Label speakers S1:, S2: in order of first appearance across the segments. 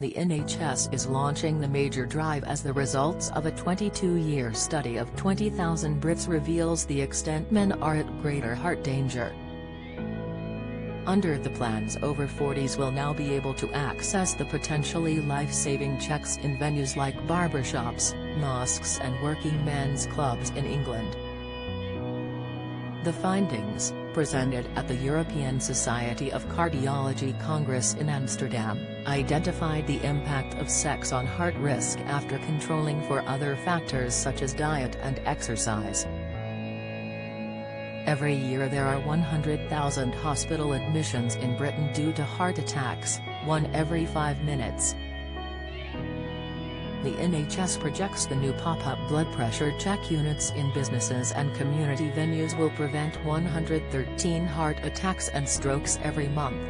S1: The NHS is launching the major drive as the results of a 22-year study of 20,000 Brits reveals the extent men are at greater heart danger. Under the plans, over 40s will now be able to access the potentially life-saving checks in venues like barbershops, mosques and working men's clubs in England. The findings, presented at the European Society of Cardiology Congress in Amsterdam, identified the impact of sex on heart risk after controlling for other factors such as diet and exercise. Every year there are 100,000 hospital admissions in Britain due to heart attacks, one every 5 minutes. The NHS projects the new pop-up blood pressure check units in businesses and community venues will prevent 113 heart attacks and strokes every month.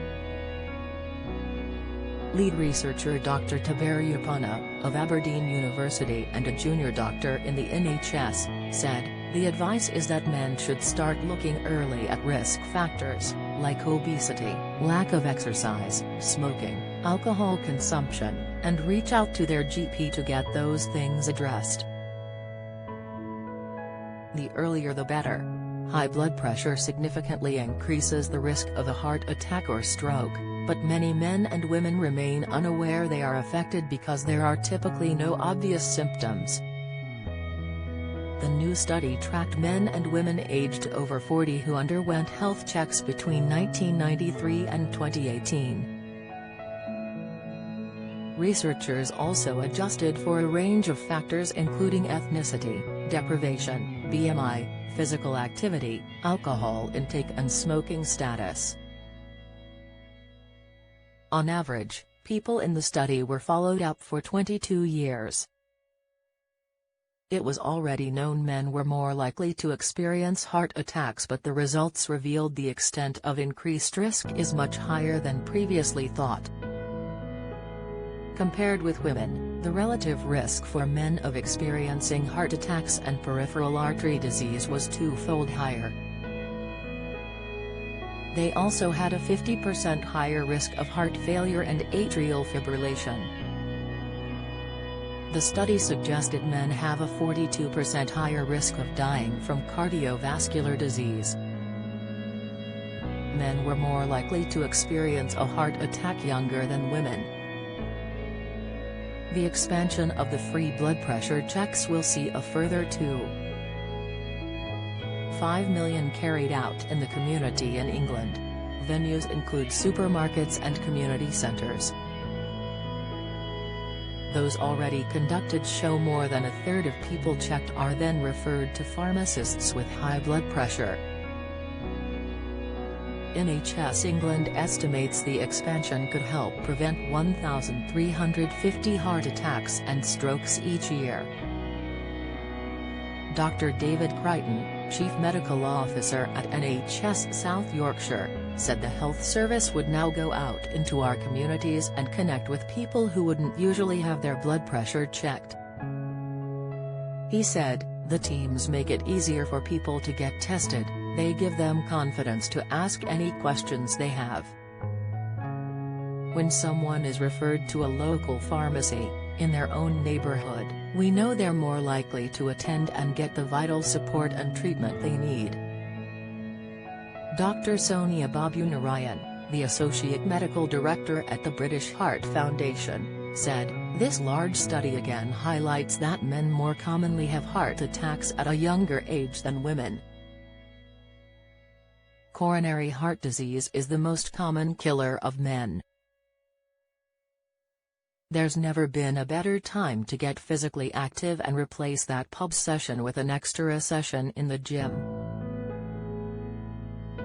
S1: Lead researcher Dr. Taberiyapana, of Aberdeen University and a junior doctor in the NHS, said, "The advice is that men should start looking early at risk factors, like obesity, lack of exercise, smoking, alcohol consumption, and reach out to their GP to get those things addressed. The earlier the better. High blood pressure significantly increases the risk of a heart attack or stroke, but many men and women remain unaware they are affected because there are typically no obvious symptoms." The new study tracked men and women aged over 40 who underwent health checks between 1993 and 2018. Researchers also adjusted for a range of factors including ethnicity, deprivation, BMI, physical activity, alcohol intake and smoking status. On average, people in the study were followed up for 22 years. It was already known men were more likely to experience heart attacks, but the results revealed the extent of increased risk is much higher than previously thought. Compared with women, the relative risk for men of experiencing heart attacks and peripheral artery disease was twofold higher. They also had a 50% higher risk of heart failure and atrial fibrillation. The study suggested men have a 42% higher risk of dying from cardiovascular disease. Men were more likely to experience a heart attack younger than women. The expansion of the free blood pressure checks will see a further 2.5 million carried out in the community in England. Venues include supermarkets and community centres. Those already conducted show more than a third of people checked are then referred to pharmacists with high blood pressure. NHS England estimates the expansion could help prevent 1,350 heart attacks and strokes each year. Dr. David Crichton, Chief Medical Officer at NHS South Yorkshire, said the health service would now go out into our communities and connect with people who wouldn't usually have their blood pressure checked. He said, "The teams make it easier for people to get tested, they give them confidence to ask any questions they have. When someone is referred to a local pharmacy, in their own neighborhood, we know they're more likely to attend and get the vital support and treatment they need." Dr. Sonia Babu-Narayan, the Associate Medical Director at the British Heart Foundation, said, "This large study again highlights that men more commonly have heart attacks at a younger age than women. Coronary heart disease is the most common killer of men. There's never been a better time to get physically active and replace that pub session with an extra session in the gym."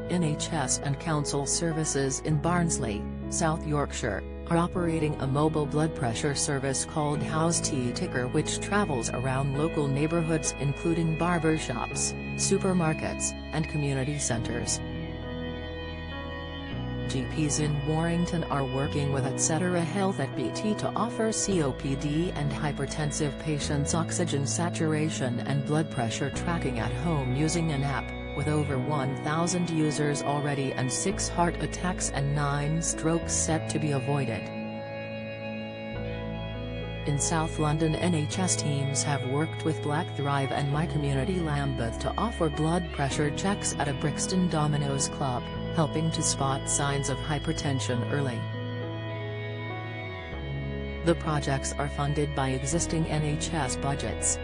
S1: NHS and council services in Barnsley, South Yorkshire, are operating a mobile blood pressure service called House T Ticker, which travels around local neighbourhoods including barbershops, supermarkets, and community centres. GPs in Warrington are working with Etc. Health at BT to offer COPD and hypertensive patients oxygen saturation and blood pressure tracking at home using an app, with over 1,000 users already and 6 heart attacks and 9 strokes set to be avoided. In South London, NHS teams have worked with Black Thrive and My Community Lambeth to offer blood pressure checks at a Brixton Dominoes club, helping to spot signs of hypertension early. The projects are funded by existing NHS budgets.